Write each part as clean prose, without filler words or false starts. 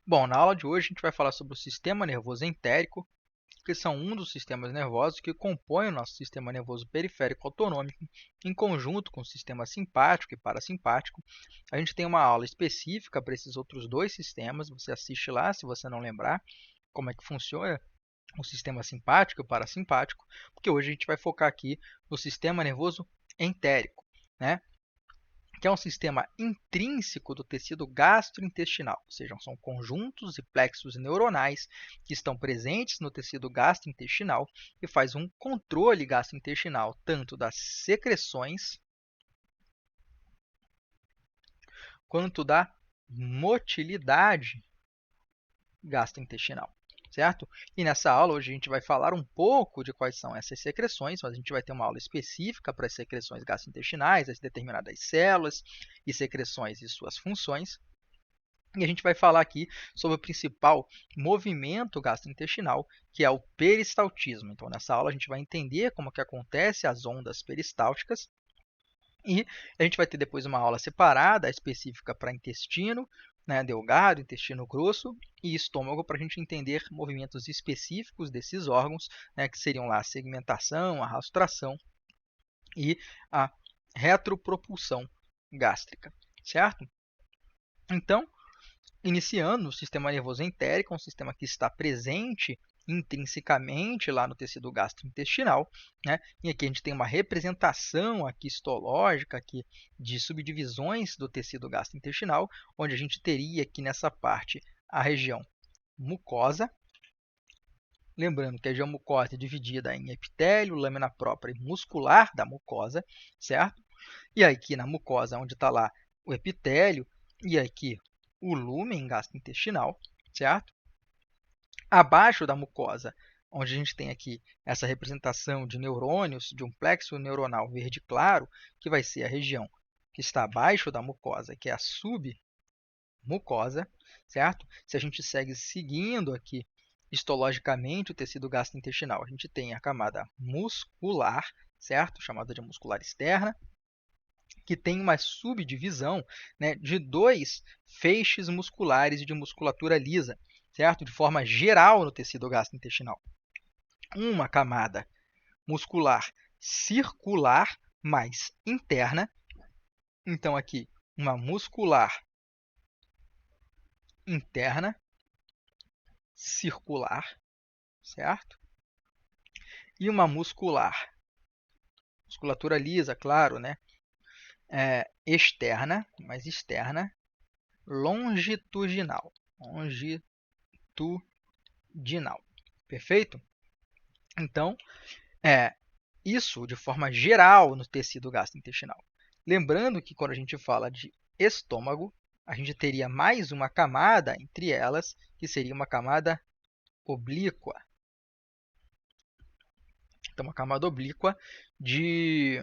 Bom, na aula de hoje a gente vai falar sobre o sistema nervoso entérico, que são um dos sistemas nervosos que compõem o nosso sistema nervoso periférico autonômico, em conjunto com o sistema simpático e parasimpático. A gente tem uma aula específica para esses outros dois sistemas, você assiste lá se você não lembrar como é que funciona o sistema simpático e o parasimpático, porque hoje a gente vai focar aqui no sistema nervoso entérico, né? Que é um sistema intrínseco do tecido gastrointestinal, ou seja, são conjuntos e plexos neuronais que estão presentes no tecido gastrointestinal e faz um controle gastrointestinal tanto das secreções quanto da motilidade gastrointestinal, certo? E nessa aula hoje a gente vai falar um pouco de quais são essas secreções, mas a gente vai ter uma aula específica para as secreções gastrointestinais, as determinadas células e secreções e suas funções. E a gente vai falar aqui sobre o principal movimento gastrointestinal, que é o peristaltismo. Então, nessa aula, a gente vai entender como que acontece as ondas peristálticas e a gente vai ter depois uma aula separada, específica para intestino, né, delgado, intestino grosso e estômago, para a gente entender movimentos específicos desses órgãos, né, que seriam lá a segmentação, a rastração e a retropropulsão gástrica, certo? Então, iniciando o sistema nervoso entérico, um sistema que está presente intrinsecamente lá no tecido gastrointestinal, né? E aqui a gente tem uma representação aqui histológica aqui de subdivisões do tecido gastrointestinal, onde a gente teria aqui nessa parte a região mucosa. Lembrando que a região mucosa é dividida em epitélio, lâmina própria e muscular da mucosa, certo? E aqui na mucosa, onde está lá o epitélio, e aqui o lúmen gastrointestinal, certo? Abaixo da mucosa, onde a gente tem aqui essa representação de neurônios, de um plexo neuronal verde claro, que vai ser a região que está abaixo da mucosa, que é a submucosa, certo? Se a gente segue seguindo aqui histologicamente o tecido gastrointestinal, a gente tem a camada muscular, certo? Chamada de muscular externa, que tem uma subdivisão, né, de dois feixes musculares de musculatura lisa, certo? De forma geral no tecido gastrointestinal. Uma camada muscular circular mais interna. Então, aqui, uma muscular interna circular, certo? E uma musculatura lisa, claro, né? Externa, mais externa, longitudinal. Longitudinal. Perfeito? Então, isso de forma geral no tecido gastrointestinal. Lembrando que quando a gente fala de estômago, a gente teria mais uma camada entre elas, que seria uma camada oblíqua. Então, uma camada oblíqua de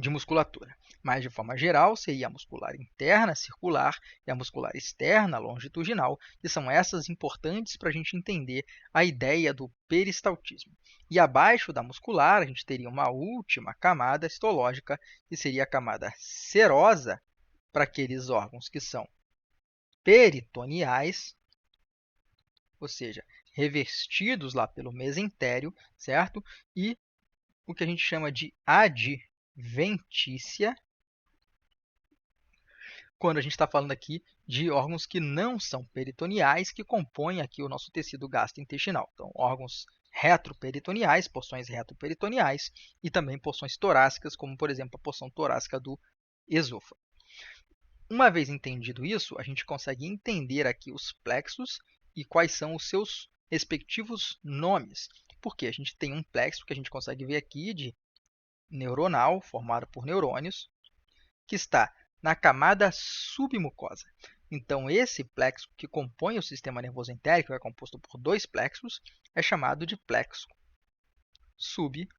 musculatura. Mas, de forma geral, seria a muscular interna, circular, e a muscular externa, longitudinal, que são essas importantes para a gente entender a ideia do peristaltismo. E abaixo da muscular, a gente teria uma última camada histológica, que seria a camada serosa, para aqueles órgãos que são peritoneais, ou seja, revestidos lá pelo mesentério, certo? E o que a gente chama de adventícia, quando a gente está falando aqui de órgãos que não são peritoneais, que compõem aqui o nosso tecido gastrointestinal. Então, órgãos retroperitoneais, porções retroperitoneais, e também porções torácicas, como, por exemplo, a porção torácica do esôfago. Uma vez entendido isso, a gente consegue entender aqui os plexos e quais são os seus respectivos nomes. Porque a gente tem um plexo que a gente consegue ver aqui de neuronal, formado por neurônios, que está na camada submucosa. Então, esse plexo que compõe o sistema nervoso entérico, que é composto por dois plexos, é chamado de plexo submucoso,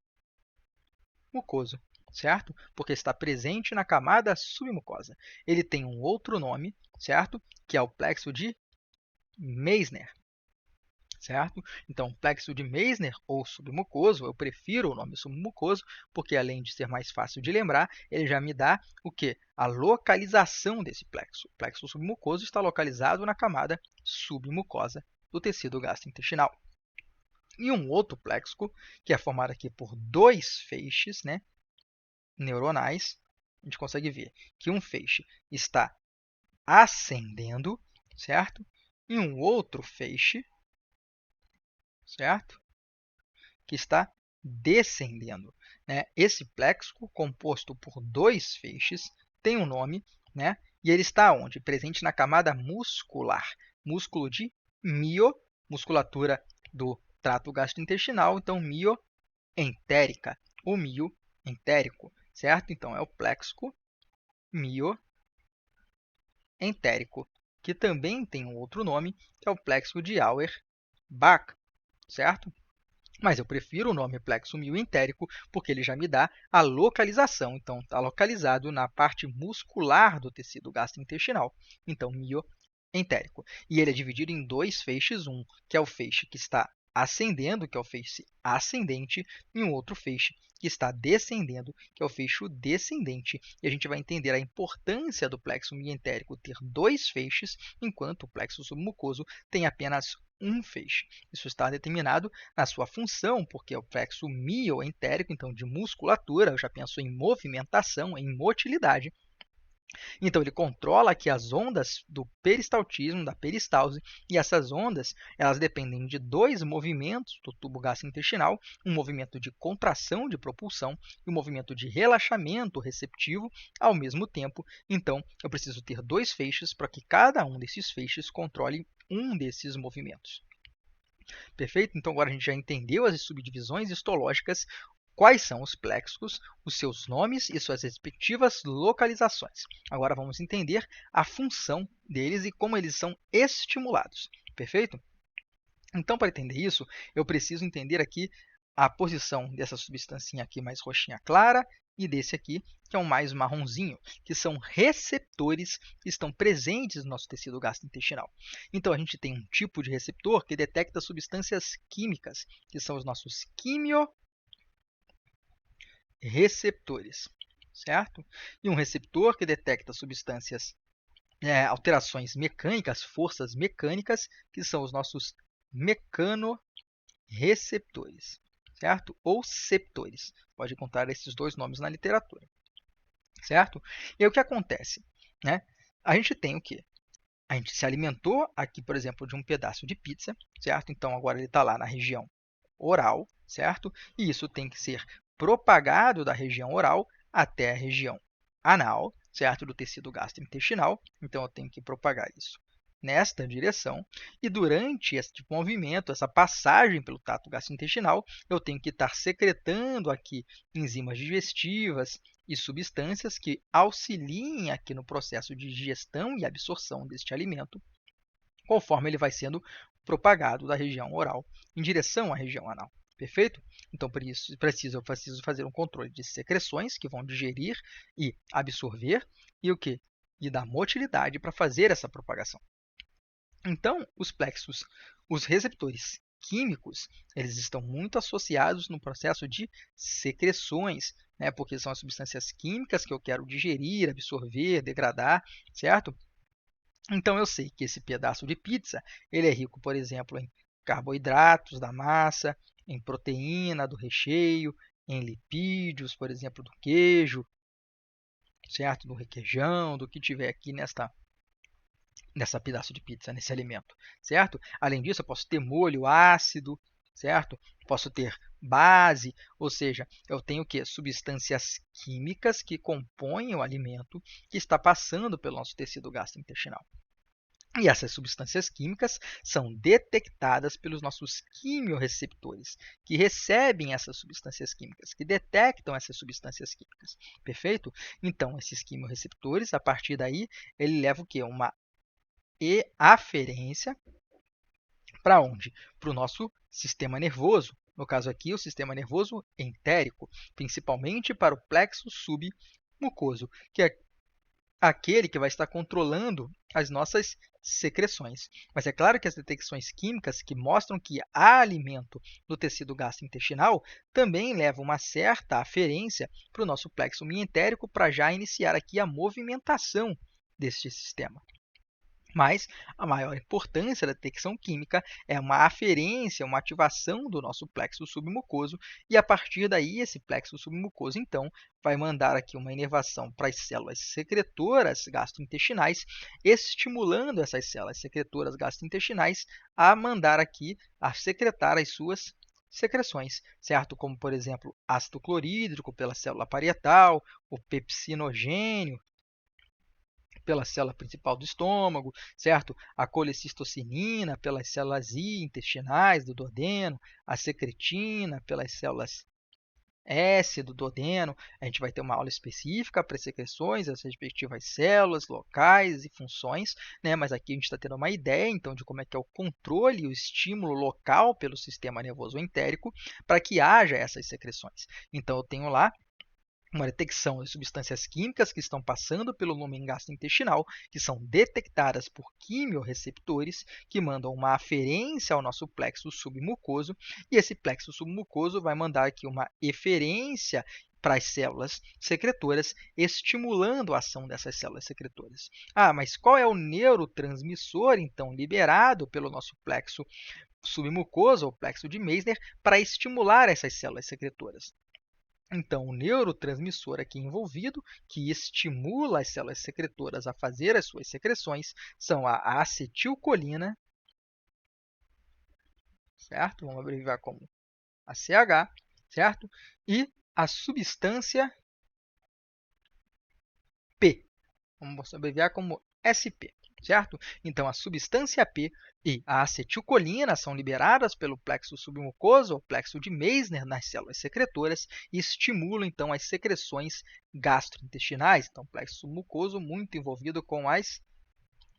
certo? Porque está presente na camada submucosa. Ele tem um outro nome, certo? Que é o plexo de Meissner. certo? Então, plexo de Meissner ou submucoso, eu prefiro o nome submucoso, porque além de ser mais fácil de lembrar, ele já me dá o quê? A localização desse plexo. O plexo submucoso está localizado na camada submucosa do tecido gastrointestinal. E um outro plexo, que é formado aqui por dois feixes, né, neuronais, a gente consegue ver que um feixe está ascendendo, certo? E um outro feixe, certo? Que está descendendo, né? Esse plexo, composto por dois feixes, tem um nome, né? E ele está onde? Presente na camada muscular. Músculo de mio, musculatura do trato gastrointestinal, então mioentérica, ou mioentérico, certo? Então é o plexo mioentérico, que também tem um outro nome, que é o plexo de Auerbach, certo? Mas eu prefiro o nome plexo mioentérico porque ele já me dá a localização. Então, está localizado na parte muscular do tecido gastrointestinal. Então, mioentérico. E ele é dividido em dois feixes, um que é o feixe que está ascendendo, que é o feixe ascendente, e um outro feixe que está descendendo, que é o feixe descendente. E a gente vai entender a importância do plexo mioentérico ter dois feixes, enquanto o plexo submucoso tem apenas um feixe. Isso está determinado na sua função, porque é o plexo mioentérico, então de musculatura, eu já penso em movimentação, em motilidade. Então, ele controla aqui as ondas do peristaltismo, da peristalse, e essas ondas elas dependem de dois movimentos do tubo gastrointestinal, um movimento de contração de propulsão e um movimento de relaxamento receptivo ao mesmo tempo. Então, eu preciso ter dois feixes para que cada um desses feixes controle um desses movimentos. Perfeito? Então, agora a gente já entendeu as subdivisões histológicas, quais são os plexos, os seus nomes e suas respectivas localizações. Agora vamos entender a função deles e como eles são estimulados. Perfeito? Então, para entender isso, eu preciso entender aqui a posição dessa substância aqui mais roxinha clara e desse aqui, que é um mais marronzinho, que são receptores que estão presentes no nosso tecido gastrointestinal. Então, a gente tem um tipo de receptor que detecta substâncias químicas, que são os nossos quimioreceptores, certo? E um receptor que detecta substâncias, alterações mecânicas, forças mecânicas, que são os nossos mecanoreceptores, certo? Ou septores. Pode encontrar esses dois nomes na literatura, certo? E aí, o que acontece? Né? A gente tem o quê? A gente se alimentou aqui, por exemplo, de um pedaço de pizza, certo? Então, agora ele está lá na região oral, certo? E isso tem que ser propagado da região oral até a região anal, certo? Do tecido gastrointestinal. Então, eu tenho que propagar isso nesta direção. E durante esse movimento, essa passagem pelo trato gastrointestinal, eu tenho que estar secretando aqui enzimas digestivas e substâncias que auxiliem aqui no processo de digestão e absorção deste alimento, conforme ele vai sendo propagado da região oral em direção à região anal. Perfeito? Então, por isso, eu preciso fazer um controle de secreções que vão digerir e absorver e o quê? E da motilidade para fazer essa propagação. Então, os plexos, os receptores químicos, eles estão muito associados no processo de secreções, né? Porque são as substâncias químicas que eu quero digerir, absorver, degradar, certo? Então, eu sei que esse pedaço de pizza ele é rico, por exemplo, em carboidratos da massa, em proteína do recheio, em lipídios, por exemplo, do queijo, certo? Do requeijão, do que tiver aqui nessa pedaço de pizza, nesse alimento, certo? Além disso, eu posso ter molho ácido, certo? Posso ter base, ou seja, eu tenho o quê? Substâncias químicas que compõem o alimento que está passando pelo nosso tecido gastrointestinal. E essas substâncias químicas são detectadas pelos nossos quimiorreceptores, que recebem essas substâncias químicas, que detectam essas substâncias químicas. Perfeito? Então, esses quimiorreceptores, a partir daí, ele leva o quê? Uma aferência para onde? Para o nosso sistema nervoso. No caso aqui, o sistema nervoso entérico, principalmente para o plexo submucoso, que é aquele que vai estar controlando as nossas secreções. Mas é claro que as detecções químicas que mostram que há alimento no tecido gastrointestinal também levam uma certa aferência para o nosso plexo mientérico para já iniciar aqui a movimentação deste sistema. Mas a maior importância da detecção química é uma aferência, uma ativação do nosso plexo submucoso, e a partir daí esse plexo submucoso, então, vai mandar aqui uma inervação para as células secretoras gastrointestinais, estimulando essas células secretoras gastrointestinais a mandar aqui, a secretar as suas secreções, certo? Como, por exemplo, ácido clorídrico pela célula parietal, o pepsinogênio pela célula principal do estômago, certo? A colecistocinina pelas células I intestinais do duodeno, a secretina pelas células S do duodeno. A gente vai ter uma aula específica para as secreções, as respectivas células, locais e funções, né? Mas aqui a gente está tendo uma ideia, então, de como é que é o controle e o estímulo local pelo sistema nervoso entérico para que haja essas secreções. Então, eu tenho lá uma detecção de substâncias químicas que estão passando pelo lumen gastrointestinal, que são detectadas por quimiorreceptores, que mandam uma aferência ao nosso plexo submucoso, e esse plexo submucoso vai mandar aqui uma eferência para as células secretoras, estimulando a ação dessas células secretoras. Ah, mas qual é o neurotransmissor, então, liberado pelo nosso plexo submucoso, ou plexo de Meissner, para estimular essas células secretoras? Então, o neurotransmissor aqui envolvido, que estimula as células secretoras a fazer as suas secreções, são a acetilcolina, certo? Vamos abreviar como ACH, certo? E a substância P, vamos abreviar como SP, certo? Então, a substância P e a acetilcolina são liberadas pelo plexo submucoso, ou plexo de Meissner, nas células secretoras e estimulam, então, as secreções gastrointestinais. Então, plexo submucoso muito envolvido com as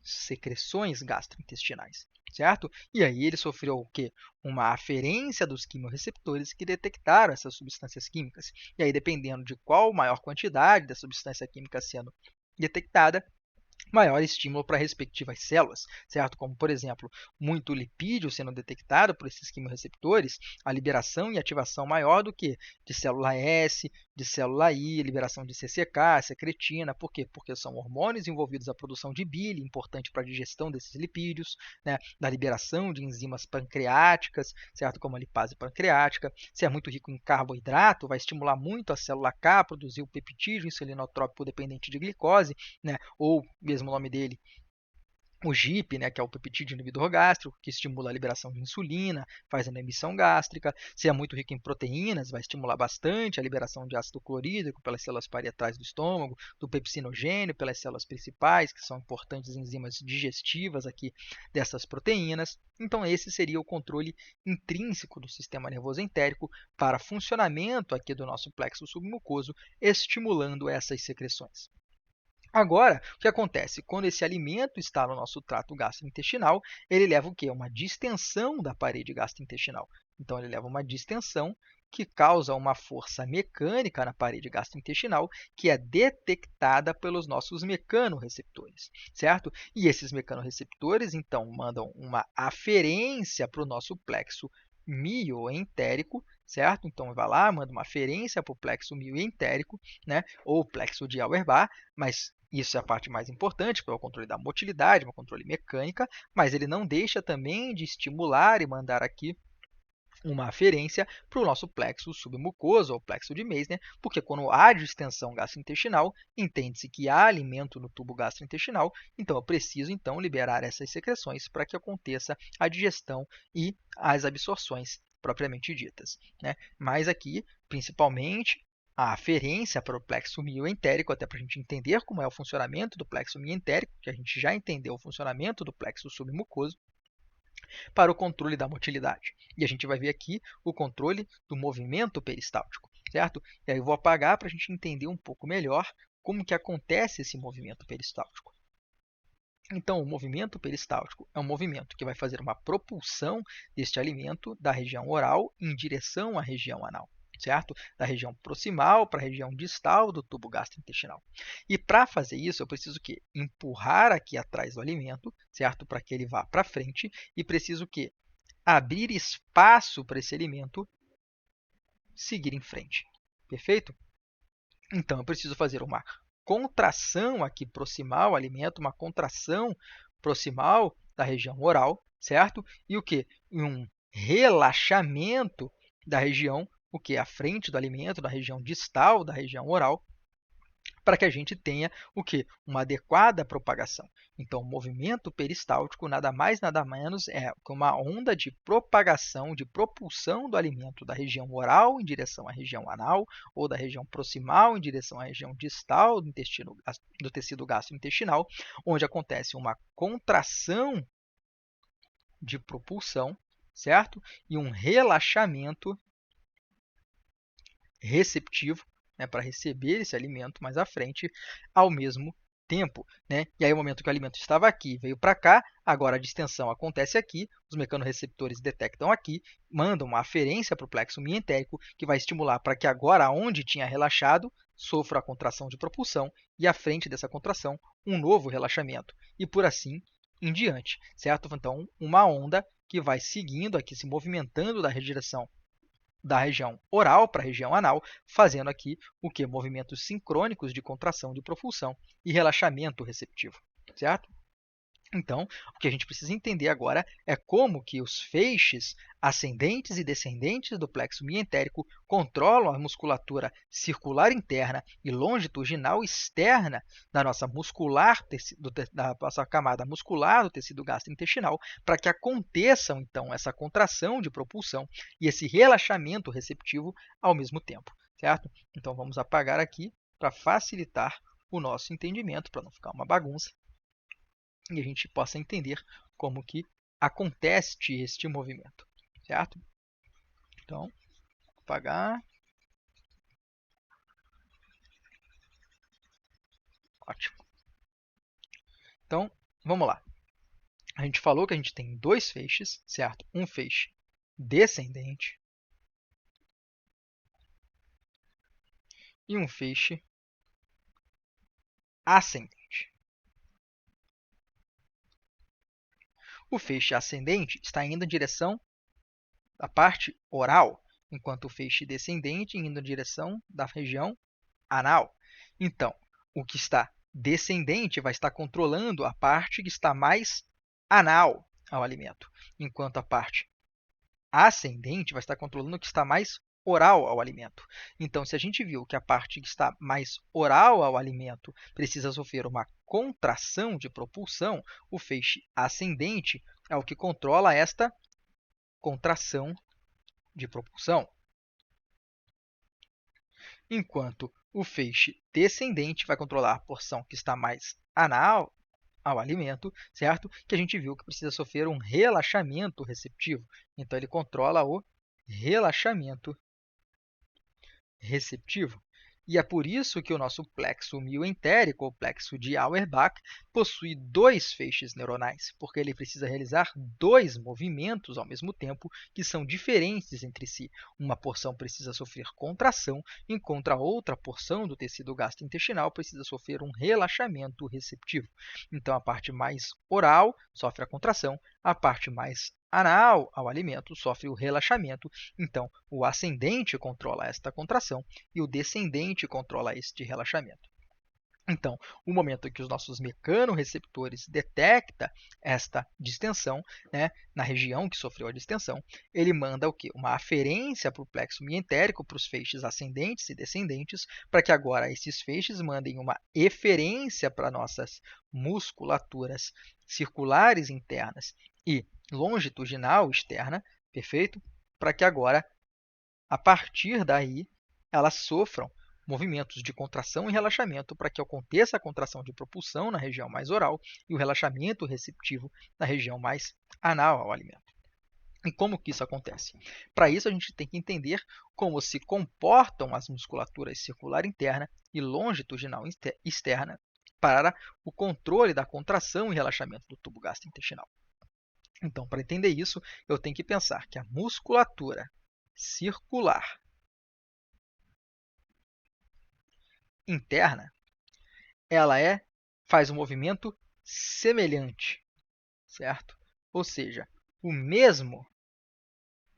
secreções gastrointestinais, certo? E aí ele sofreu o quê? Uma aferência dos quimiorreceptores que detectaram essas substâncias químicas. E aí, dependendo de qual maior quantidade da substância química sendo detectada, maior estímulo para respectivas células, certo? Como, por exemplo, muito lipídio sendo detectado por esses quimiorreceptores, a liberação e ativação maior do que de célula S, de célula I, liberação de CCK, secretina. Por quê? Porque são hormônios envolvidos na produção de bile, importante para a digestão desses lipídios, né? Da liberação de enzimas pancreáticas, certo? Como a lipase pancreática. Se é muito rico em carboidrato, vai estimular muito a célula K a produzir o peptídeo insulinotrópico dependente de glicose, né? Ou mesmo o nome dele, o GIP, né, que é o peptídeo inibidor gástrico, que estimula a liberação de insulina, fazendo a emissão gástrica. Se é muito rico em proteínas, vai estimular bastante a liberação de ácido clorídrico pelas células parietais do estômago, do pepsinogênio pelas células principais, que são importantes enzimas digestivas aqui dessas proteínas. Então, esse seria o controle intrínseco do sistema nervoso entérico para funcionamento aqui do nosso plexo submucoso, estimulando essas secreções. Agora, o que acontece? Quando esse alimento está no nosso trato gastrointestinal, ele leva o quê? Uma distensão da parede gastrointestinal. Então, ele leva uma distensão que causa uma força mecânica na parede gastrointestinal, que é detectada pelos nossos mecanorreceptores, certo? E esses mecanorreceptores, então, mandam uma aferência para o nosso plexo mioentérico, certo? Então, vai lá, manda uma aferência para o plexo mioentérico, né? Ou plexo de Auerbach, mas isso é a parte mais importante, que é o controle da motilidade, o controle mecânica, mas ele não deixa também de estimular e mandar aqui uma aferência para o nosso plexo submucoso, ou plexo de Meissner, porque quando há distensão gastrointestinal, entende-se que há alimento no tubo gastrointestinal, então eu preciso então liberar essas secreções para que aconteça a digestão e as absorções propriamente ditas, né? Mas aqui, principalmente, a aferência para o plexo mioentérico, até para a gente entender como é o funcionamento do plexo mioentérico, que a gente já entendeu o funcionamento do plexo submucoso, para o controle da motilidade. E a gente vai ver aqui o controle do movimento peristáltico, certo? E aí eu vou apagar para a gente entender um pouco melhor como que acontece esse movimento peristáltico. Então, o movimento peristáltico é um movimento que vai fazer uma propulsão deste alimento da região oral em direção à região anal, certo? Da região proximal para a região distal do tubo gastrointestinal. E para fazer isso, eu preciso que empurrar aqui atrás do alimento, certo? Para que ele vá para frente, e preciso que abrir espaço para esse alimento seguir em frente. Perfeito? Então, eu preciso fazer uma contração aqui proximal ao alimento, uma contração proximal da região oral, certo? E o que? Um relaxamento da região, o que? À frente do alimento, da região distal da região oral, para que a gente tenha o quê? Uma adequada propagação. Então, o movimento peristáltico nada mais, nada menos é que uma onda de propagação, de propulsão do alimento da região oral em direção à região anal, ou da região proximal em direção à região distal do tecido gastrointestinal, onde acontece uma contração de propulsão, certo? E um relaxamento receptivo, né, para receber esse alimento mais à frente ao mesmo tempo. Né? E aí, o momento que o alimento estava aqui, veio para cá, agora a distensão acontece aqui, os mecanorreceptores detectam aqui, mandam uma aferência para o plexo mientérico, que vai estimular para que agora, onde tinha relaxado, sofra a contração de propulsão e, à frente dessa contração, um novo relaxamento. E por assim em diante, certo? Então, uma onda que vai seguindo aqui, se movimentando da direção da região oral para a região anal, fazendo aqui o que? Movimentos sincrônicos de contração de propulsão e relaxamento receptivo, certo? Então, o que a gente precisa entender agora é como que os feixes ascendentes e descendentes do plexo mientérico controlam a musculatura circular interna e longitudinal externa da nossa da nossa camada muscular do tecido gastrointestinal, para que aconteçam então essa contração de propulsão e esse relaxamento receptivo ao mesmo tempo, certo? Então vamos apagar aqui para facilitar o nosso entendimento, para não ficar uma bagunça, e a gente possa entender como que acontece este movimento, certo? Então, vou apagar. Ótimo. Então, vamos lá. A gente falou que a gente tem dois feixes, certo? Um feixe descendente e um feixe ascendente. O feixe ascendente está indo em direção da parte oral, enquanto o feixe descendente indo em direção da região anal. Então, o que está descendente vai estar controlando a parte que está mais anal ao alimento, enquanto a parte ascendente vai estar controlando o que está mais oral ao alimento. Então, se a gente viu que a parte que está mais oral ao alimento precisa sofrer uma contração de propulsão, o feixe ascendente é o que controla esta contração de propulsão, enquanto o feixe descendente vai controlar a porção que está mais anal ao alimento, certo? Que a gente viu que precisa sofrer um relaxamento receptivo. Então, ele controla o relaxamento receptivo. E é por isso que o nosso plexo mioentérico, ou plexo de Auerbach, possui dois feixes neuronais, porque ele precisa realizar dois movimentos ao mesmo tempo que são diferentes entre si. Uma porção precisa sofrer contração, enquanto a outra porção do tecido gastrointestinal precisa sofrer um relaxamento receptivo. Então, a parte mais oral sofre a contração, a parte mais anal ao alimento sofre o relaxamento. Então, o ascendente controla esta contração e o descendente controla este relaxamento. Então, o momento em que os nossos mecanorreceptores detectam esta distensão, né, na região que sofreu a distensão, ele manda o quê? Uma aferência para o plexo mientérico, para os feixes ascendentes e descendentes, para que agora esses feixes mandem uma eferência para nossas musculaturas circulares internas e longitudinal externa, perfeito? Para que agora, a partir daí, elas sofram movimentos de contração e relaxamento para que aconteça a contração de propulsão na região mais oral e o relaxamento receptivo na região mais anal ao alimento. E como que isso acontece? Para isso, a gente tem que entender como se comportam as musculaturas circular interna e longitudinal externa para o controle da contração e relaxamento do tubo gastrointestinal. Então, para entender isso, eu tenho que pensar que a musculatura circular interna, ela faz um movimento semelhante, certo? Ou seja, o mesmo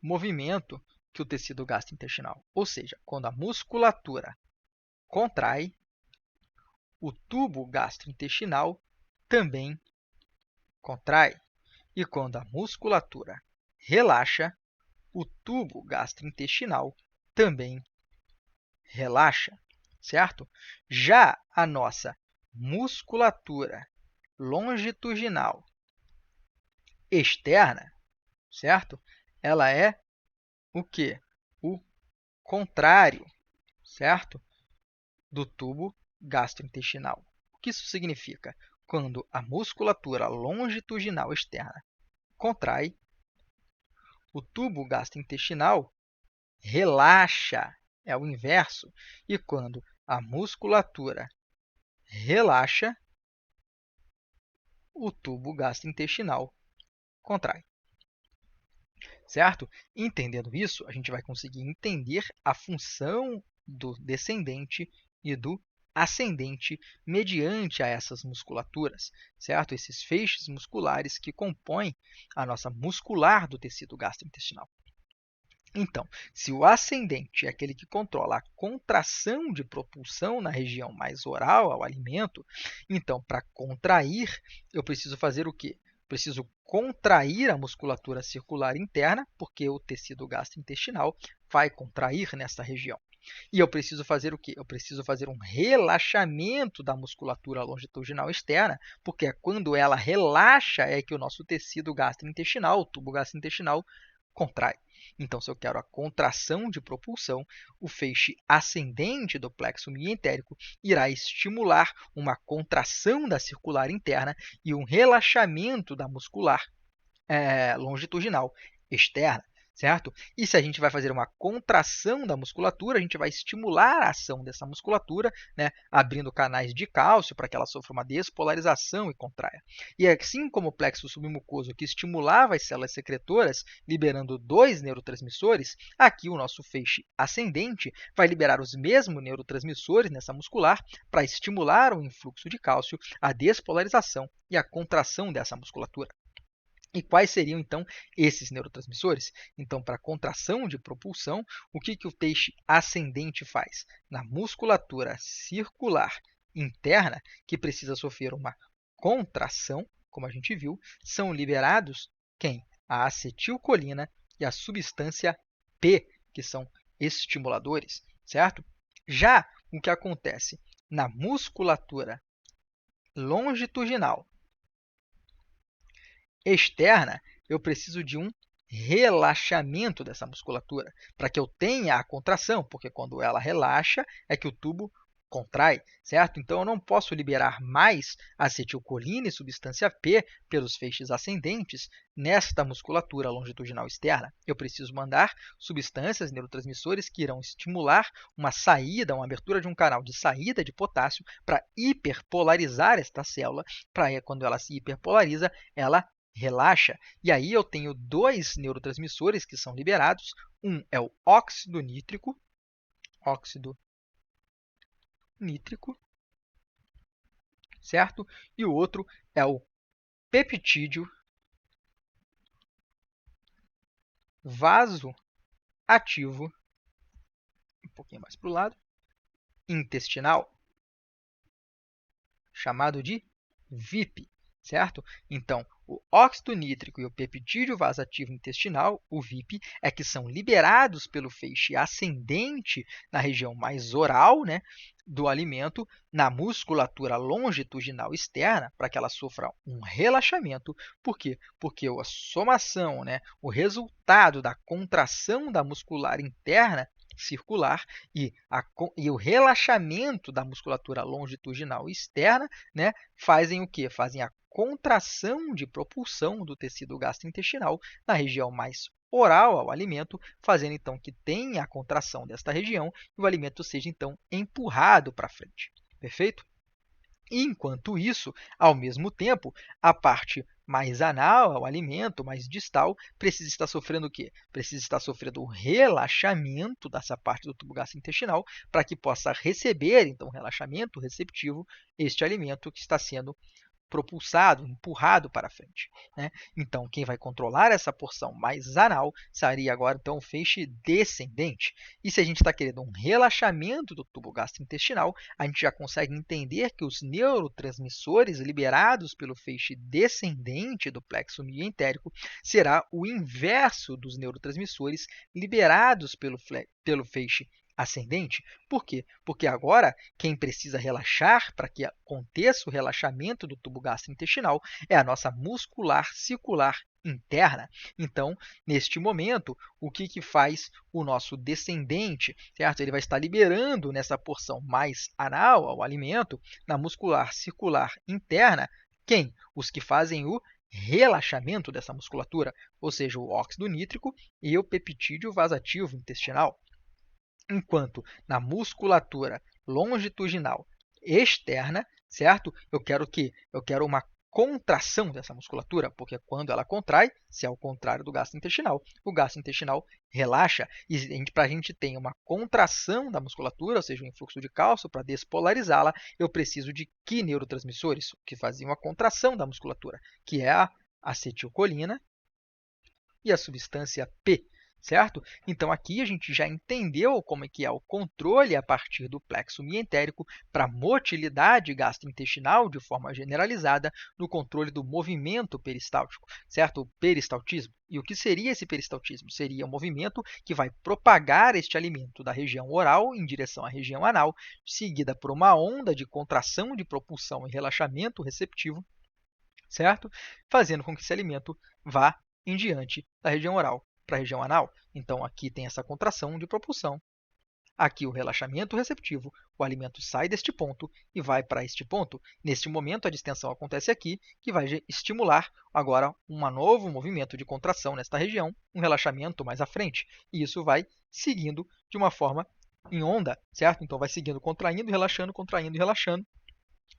movimento que o tecido gastrointestinal. Ou seja, quando a musculatura contrai, o tubo gastrointestinal também contrai. E quando a musculatura relaxa, o tubo gastrointestinal também relaxa, certo? Já a nossa musculatura longitudinal externa, certo? Ela é o quê? O contrário, certo? Do tubo gastrointestinal. O que isso significa? Quando a musculatura longitudinal externa contrai, o tubo gastrointestinal relaxa, é o inverso. E quando a musculatura relaxa, o tubo gastrointestinal contrai. Certo? Entendendo isso, a gente vai conseguir entender a função do descendente e do ascendente mediante a essas musculaturas, certo? Esses feixes musculares que compõem a nossa muscular do tecido gastrointestinal. Então, se o ascendente é aquele que controla a contração de propulsão na região mais oral ao alimento, então, para contrair, eu preciso fazer o quê? Preciso contrair a musculatura circular interna, porque o tecido gastrointestinal vai contrair nessa região. E eu preciso fazer o quê? Eu preciso fazer um relaxamento da musculatura longitudinal externa, porque é quando ela relaxa é que o nosso tecido gastrointestinal, o tubo gastrointestinal, contrai. Então, se eu quero a contração de propulsão, o feixe ascendente do plexo mientérico irá estimular uma contração da circular interna e um relaxamento da muscular longitudinal externa, certo? E se a gente vai fazer uma contração da musculatura, a gente vai estimular a ação dessa musculatura, né, abrindo canais de cálcio para que ela sofra uma despolarização e contraia. E assim como o plexo submucoso que estimulava as células secretoras, liberando 2 neurotransmissores, aqui o nosso feixe ascendente vai liberar os mesmos neurotransmissores nessa muscular para estimular o influxo de cálcio, a despolarização e a contração dessa musculatura. E quais seriam, então, esses neurotransmissores? Então, para contração de propulsão, o que o feixe ascendente faz? Na musculatura circular interna, que precisa sofrer uma contração, como a gente viu, são liberados quem? A acetilcolina e a substância P, que são estimuladores, certo? Já o que acontece na musculatura longitudinal externa, eu preciso de um relaxamento dessa musculatura, para que eu tenha a contração, porque quando ela relaxa é que o tubo contrai, certo? Então, eu não posso liberar mais acetilcolina e substância P pelos feixes ascendentes nesta musculatura longitudinal externa. Eu preciso mandar substâncias, neurotransmissores, que irão estimular uma saída, uma abertura de um canal de saída de potássio para hiperpolarizar esta célula, para quando ela se hiperpolariza, ela relaxa. E aí eu tenho 2 neurotransmissores que são liberados. Um é o óxido nítrico, certo? E o outro é o peptídeo vasoativo, um pouquinho mais para o lado, intestinal, chamado de VIP, certo? Então, o óxido nítrico e o peptídeo vasoativo intestinal, o VIP, é que são liberados pelo feixe ascendente na região mais oral, né, do alimento, na musculatura longitudinal externa, para que ela sofra um relaxamento. Por quê? Porque a somação, né, o resultado da contração da muscular interna circular e o relaxamento da musculatura longitudinal externa, né, fazem o quê? Fazem a contração de propulsão do tecido gastrointestinal na região mais oral ao alimento, fazendo então que tenha a contração desta região e o alimento seja então empurrado para frente. Perfeito? E, enquanto isso, ao mesmo tempo, a parte mais anal ao alimento, mais distal, precisa estar sofrendo o quê? Precisa estar sofrendo o relaxamento dessa parte do tubo gastrointestinal para que possa receber, então, relaxamento receptivo, este alimento que está sendo propulsado, empurrado para frente, né? Então, quem vai controlar essa porção mais anal seria agora então o feixe descendente. E se a gente está querendo um relaxamento do tubo gastrointestinal, a gente já consegue entender que os neurotransmissores liberados pelo feixe descendente do plexo mioentérico será o inverso dos neurotransmissores liberados pelo feixe ascendente. Por quê? Porque agora quem precisa relaxar para que aconteça o relaxamento do tubo gastrointestinal é a nossa muscular circular interna. Então, neste momento, o que faz o nosso descendente, certo? Ele vai estar liberando nessa porção mais anal ao alimento, na muscular circular interna, quem? Os que fazem o relaxamento dessa musculatura, ou seja, o óxido nítrico e o peptídeo vasativo intestinal. Enquanto na musculatura longitudinal externa, certo? Eu quero o quê? Eu quero uma contração dessa musculatura, porque quando ela contrai, se é o contrário do gastrointestinal, o gastrointestinal relaxa. E para a gente ter uma contração da musculatura, ou seja, um influxo de cálcio, para despolarizá-la, eu preciso de que neurotransmissores que faziam a contração da musculatura, que é a acetilcolina e a substância P, certo? Então, aqui a gente já entendeu como é que é o controle a partir do plexo mientérico para motilidade gastrointestinal de forma generalizada no controle do movimento peristáltico, certo? O peristaltismo. E o que seria esse peristaltismo? Seria um movimento que vai propagar este alimento da região oral em direção à região anal, seguida por uma onda de contração de propulsão e relaxamento receptivo, certo? Fazendo com que esse alimento vá em diante da região oral para a região anal. Então, aqui tem essa contração de propulsão, aqui o relaxamento receptivo, o alimento sai deste ponto e vai para este ponto. Neste momento, a distensão acontece aqui, que vai estimular agora um novo movimento de contração nesta região, um relaxamento mais à frente. E isso vai seguindo de uma forma em onda, certo? Então, vai seguindo, contraindo e relaxando,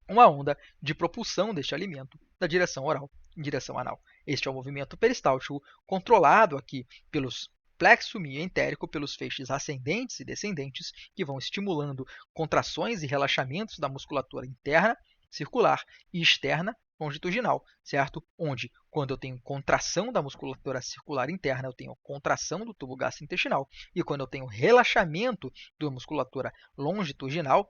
uma onda de propulsão deste alimento da direção oral em direção anal. Este é o movimento peristáltico controlado aqui pelos plexo mioentérico, pelos feixes ascendentes e descendentes, que vão estimulando contrações e relaxamentos da musculatura interna, circular e externa, longitudinal, certo? Onde, quando eu tenho contração da musculatura circular interna, eu tenho contração do tubo gastrointestinal, e quando eu tenho relaxamento da musculatura longitudinal,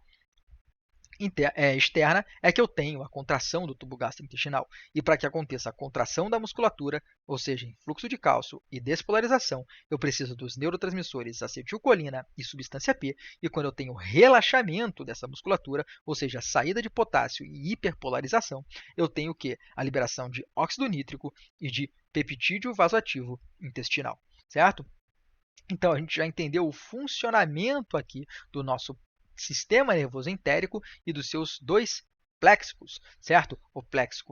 externa, é que eu tenho a contração do tubo gastrointestinal. E para que aconteça a contração da musculatura, ou seja, influxo de cálcio e despolarização, eu preciso dos neurotransmissores acetilcolina e substância P. E quando eu tenho relaxamento dessa musculatura, ou seja, saída de potássio e hiperpolarização, eu tenho o quê? A liberação de óxido nítrico e de peptídeo vasoativo intestinal, certo? Então, a gente já entendeu o funcionamento aqui do nosso sistema nervoso entérico e dos seus dois plexos, certo? O plexo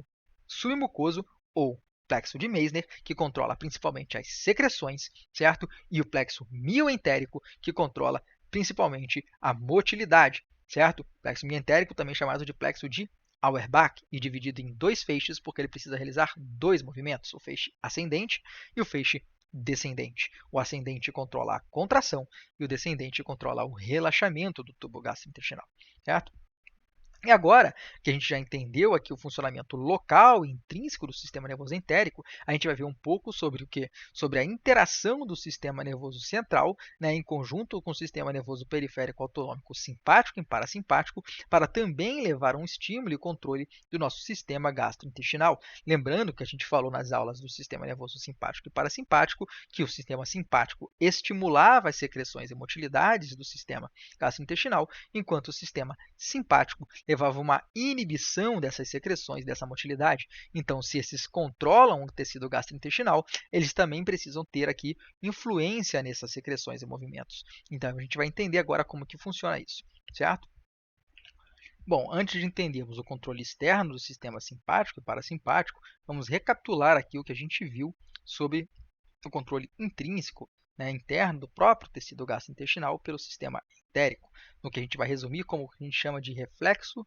submucoso ou plexo de Meissner, que controla principalmente as secreções, certo? E o plexo mioentérico, que controla principalmente a motilidade, certo? O plexo mioentérico, também chamado de plexo de Auerbach, e dividido em dois feixes, porque ele precisa realizar dois movimentos, o feixe ascendente e o feixe descendente. O ascendente controla a contração e o descendente controla o relaxamento do tubo gastrointestinal, certo? E agora que a gente já entendeu aqui o funcionamento local e intrínseco do sistema nervoso entérico, a gente vai ver um pouco sobre o quê? Sobre a interação do sistema nervoso central, né, em conjunto com o sistema nervoso periférico autonômico simpático e parasimpático, para também levar um estímulo e controle do nosso sistema gastrointestinal. Lembrando que a gente falou nas aulas do sistema nervoso simpático e parasimpático que o sistema simpático estimulava as secreções e motilidades do sistema gastrointestinal, enquanto o sistema simpático levava uma inibição dessas secreções, dessa motilidade. Então, se esses controlam o tecido gastrointestinal, eles também precisam ter aqui influência nessas secreções e movimentos. Então, a gente vai entender agora como que funciona isso, certo? Bom, antes de entendermos o controle externo do sistema simpático e parasimpático, vamos recapitular aqui o que a gente viu sobre o controle intrínseco, né, interno do próprio tecido gastrointestinal pelo sistema entérico, no que a gente vai resumir como a gente chama de reflexo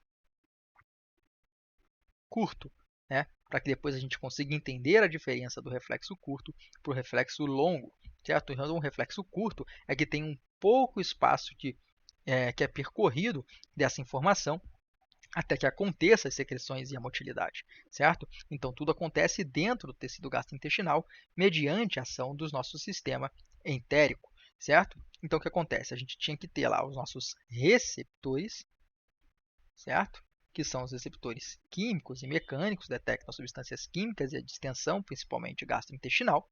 curto né? Para que depois a gente consiga entender a diferença do reflexo curto para o reflexo longo, certo? Então, um reflexo curto é que tem um pouco espaço que é percorrido dessa informação até que aconteça as secreções e a motilidade, certo? Então, tudo acontece dentro do tecido gastrointestinal mediante a ação do nosso sistema entérico, certo? Então, o que acontece? A gente tinha que ter lá os nossos receptores, certo? Que são os receptores químicos e mecânicos, detectam substâncias químicas e a distensão, principalmente gastrointestinal,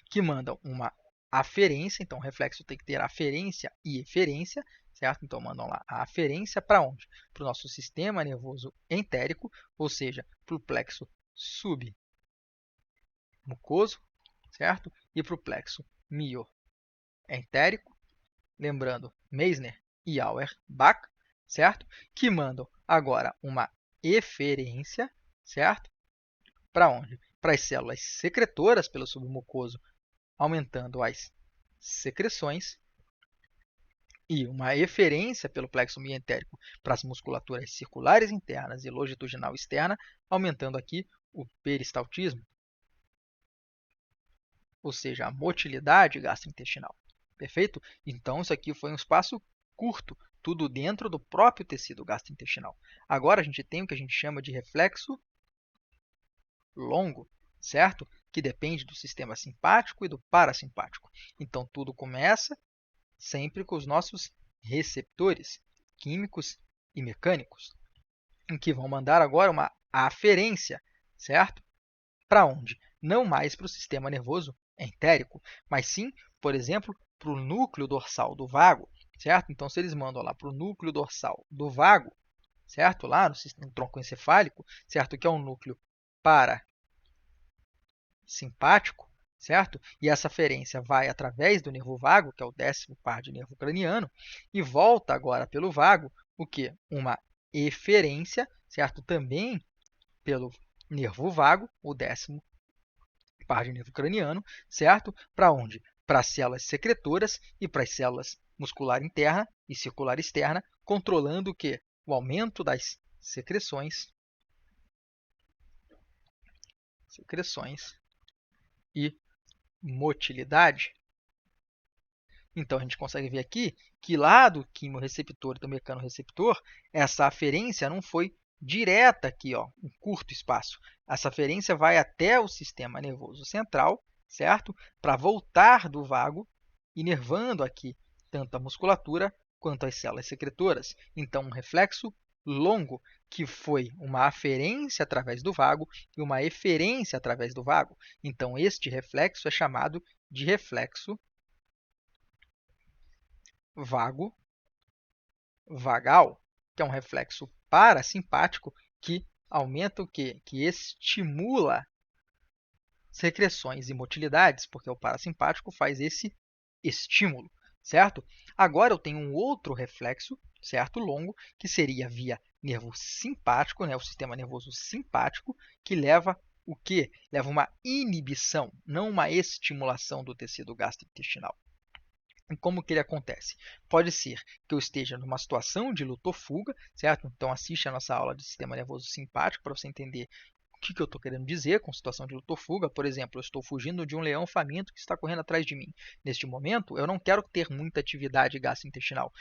que mandam uma aferência, então o reflexo tem que ter aferência e eferência, certo? Então mandam lá a aferência para onde? Para o nosso sistema nervoso entérico, ou seja, para o plexo submucoso, certo? E para o plexo mioentérico, lembrando Meissner e Auerbach, certo? Que mandam agora uma eferência, certo? Para onde? Para as células secretoras pelo submucoso, aumentando as secreções, e uma eferência pelo plexo mioentérico para as musculaturas circulares internas e longitudinal externa, aumentando aqui o peristaltismo, ou seja, a motilidade gastrointestinal. Perfeito? Então, isso aqui foi um espaço curto, tudo dentro do próprio tecido gastrointestinal. Agora, a gente tem o que a gente chama de reflexo longo, certo? Que depende do sistema simpático e do parasimpático. Então, tudo começa sempre com os nossos receptores químicos e mecânicos, em que vão mandar agora uma aferência, certo? Para onde? Não mais para o sistema nervoso entérico, mas sim, por exemplo, para o núcleo dorsal do vago, certo? Então, se eles mandam lá para o núcleo dorsal do vago, certo? Lá no tronco encefálico, certo? Que é um núcleo parasimpático, certo? E essa aferência vai através do nervo vago, que é o 10º par de nervo craniano, e volta agora pelo vago, o que? Uma eferência, certo? Também pelo nervo vago, o 10º par de nervo craniano, certo? Para onde? Para as células secretoras e para as células muscular interna e circular externa, controlando o que? O aumento das secreções e motilidade. Então, a gente consegue ver aqui que lá do quimorreceptor e do mecanorreceptor, essa aferência não foi direta aqui, ó, um curto espaço. Essa aferência vai até o sistema nervoso central, certo? Para voltar do vago, inervando aqui tanto a musculatura quanto as células secretoras. Então, um reflexo longo, que foi uma aferência através do vago e uma eferência através do vago. Então, este reflexo é chamado de reflexo vagal, que é um reflexo parasimpático que aumenta o quê? Que estimula secreções e motilidades, porque o parasimpático faz esse estímulo, certo? Agora eu tenho um outro reflexo, certo, longo, que seria via nervo simpático, né, o sistema nervoso simpático, que leva o quê? Leva uma inibição, não uma estimulação do tecido gastrointestinal. E como que ele acontece? Pode ser que eu esteja numa situação de luta ou fuga, certo? Então assiste a nossa aula de sistema nervoso simpático para você entender o que eu estou querendo dizer com situação de luta ou fuga. Por exemplo, eu estou fugindo de um leão faminto que está correndo atrás de mim. Neste momento, eu não quero ter muita atividade gastrointestinal.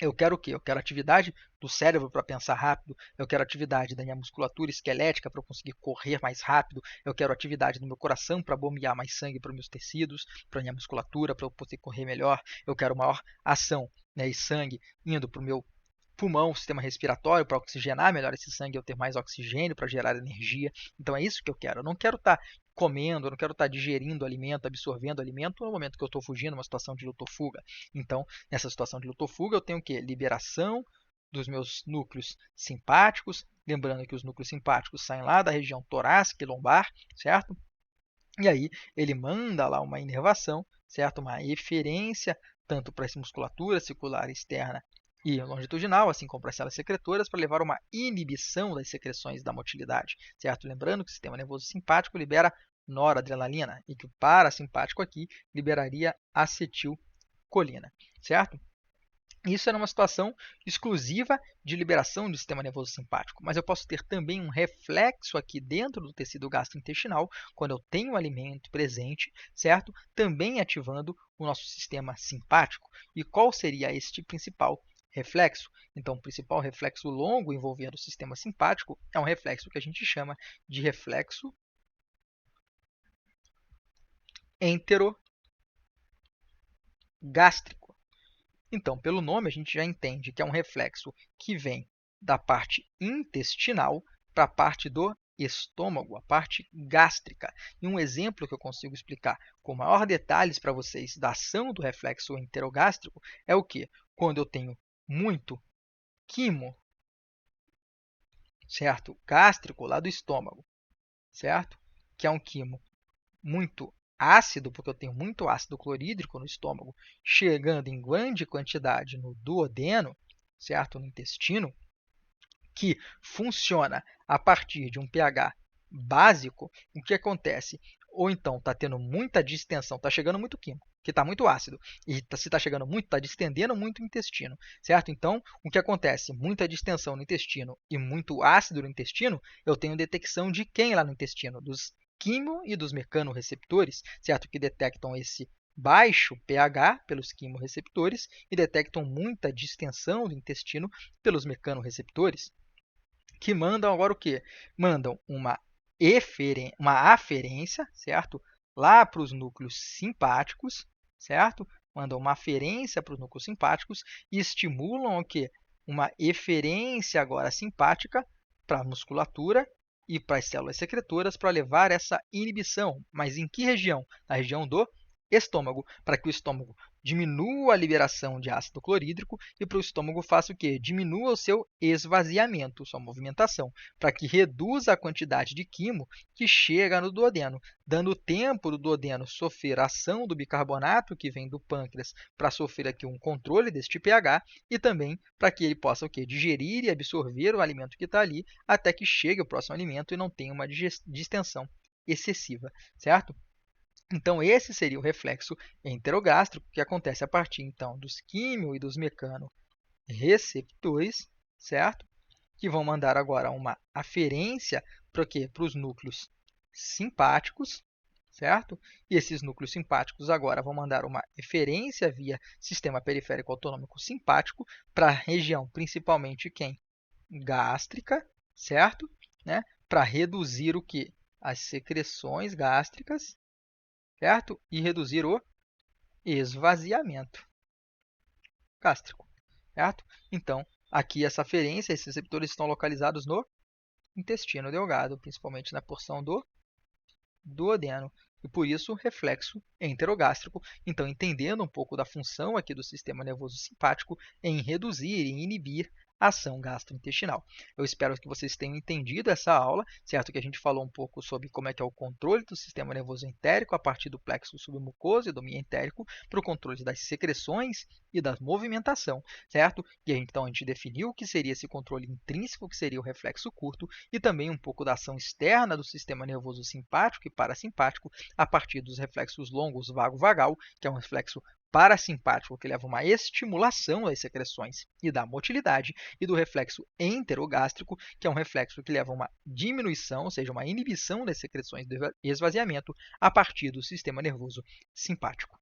Eu quero o quê? Eu quero atividade do cérebro para pensar rápido, eu quero atividade da minha musculatura esquelética para eu conseguir correr mais rápido, eu quero atividade do meu coração para bombear mais sangue para os meus tecidos, para a minha musculatura, para eu poder correr melhor, eu quero maior ação, né, e sangue indo para o meu pulmão, sistema respiratório, para oxigenar melhor esse sangue, eu ter mais oxigênio para gerar energia. Então é isso que eu quero. Eu não quero estar comendo, eu não quero estar digerindo alimento, absorvendo alimento no momento que eu estou fugindo, uma situação de luta ou fuga. Então, nessa situação de luta ou fuga, eu tenho o quê? Liberação dos meus núcleos simpáticos, lembrando que os núcleos simpáticos saem lá da região torácica e lombar, certo? E aí ele manda lá uma inervação, certo? Uma eferência, tanto para essa musculatura circular externa e longitudinal, assim como para as células secretoras, para levar uma inibição das secreções da motilidade, certo? Lembrando que o sistema nervoso simpático libera noradrenalina e que o parasimpático aqui liberaria acetilcolina, certo? Isso era uma situação exclusiva de liberação do sistema nervoso simpático, mas eu posso ter também um reflexo aqui dentro do tecido gastrointestinal, quando eu tenho o alimento presente, certo? Também ativando o nosso sistema simpático. E qual seria este principal reflexo? Então, o principal reflexo longo envolvendo o sistema simpático é um reflexo que a gente chama de reflexo enterogástrico. Então, pelo nome, a gente já entende que é um reflexo que vem da parte intestinal para a parte do estômago, a parte gástrica. E um exemplo que eu consigo explicar com maior detalhes para vocês da ação do reflexo enterogástrico é o que? Quando eu tenho muito quimo, certo? Gástrico lá do estômago, certo? Que é um quimo muito ácido, porque eu tenho muito ácido clorídrico no estômago, chegando em grande quantidade no duodeno, certo? No intestino, que funciona a partir de um pH básico, o que acontece? Ou então está tendo muita distensão, está chegando muito químico, que está muito ácido, e se está chegando muito, está distendendo muito o intestino, certo? Então, o que acontece? Muita distensão no intestino e muito ácido no intestino, eu tenho detecção de quem lá no intestino? Dos quimo e dos mecanorreceptores, certo? Que detectam esse baixo pH pelos quimorreceptores e detectam muita distensão do intestino pelos mecanorreceptores, que mandam agora o quê? Mandam uma aferência, certo? Lá para os núcleos simpáticos, certo? Mandam uma aferência para os núcleos simpáticos e estimulam o quê? Uma eferência agora simpática para a musculatura e para as células secretoras para levar essa inibição. Mas em que região? Na região do estômago, para que o estômago diminua a liberação de ácido clorídrico e para o estômago faça o quê? Diminua o seu esvaziamento, sua movimentação, para que reduza a quantidade de quimo que chega no duodeno, dando tempo do duodeno sofrer a ação do bicarbonato que vem do pâncreas para sofrer aqui um controle deste pH e também para que ele possa o quê? Digerir e absorver o alimento que está ali até que chegue o próximo alimento e não tenha uma distensão excessiva, certo? Então, esse seria o reflexo enterogástrico, que acontece a partir, então, dos químio e dos mecanorreceptores, certo? Que vão mandar agora uma aferência para o quê? Para os núcleos simpáticos, certo? E esses núcleos simpáticos agora vão mandar uma eferência via sistema periférico autonômico simpático para a região, principalmente quem? Gástrica, certo? Né? Para reduzir o que? As secreções gástricas, certo? E reduzir o esvaziamento gástrico, certo? Então, aqui essa aferência, esses receptores estão localizados no intestino delgado, principalmente na porção do duodeno, e por isso reflexo enterogástrico. Então, entendendo um pouco da função aqui do sistema nervoso simpático em reduzir e inibir a ação gastrointestinal. Eu espero que vocês tenham entendido essa aula, certo? Que a gente falou um pouco sobre como é que é o controle do sistema nervoso entérico a partir do plexo submucoso e do mientérico para o controle das secreções e da movimentação, certo? E então a gente definiu o que seria esse controle intrínseco, que seria o reflexo curto, e também um pouco da ação externa do sistema nervoso simpático e parasimpático a partir dos reflexos longos vago-vagal, que é um reflexo parasimpático que leva a uma estimulação das secreções e da motilidade, e do reflexo enterogástrico, que é um reflexo que leva a uma diminuição, ou seja, uma inibição das secreções de esvaziamento a partir do sistema nervoso simpático.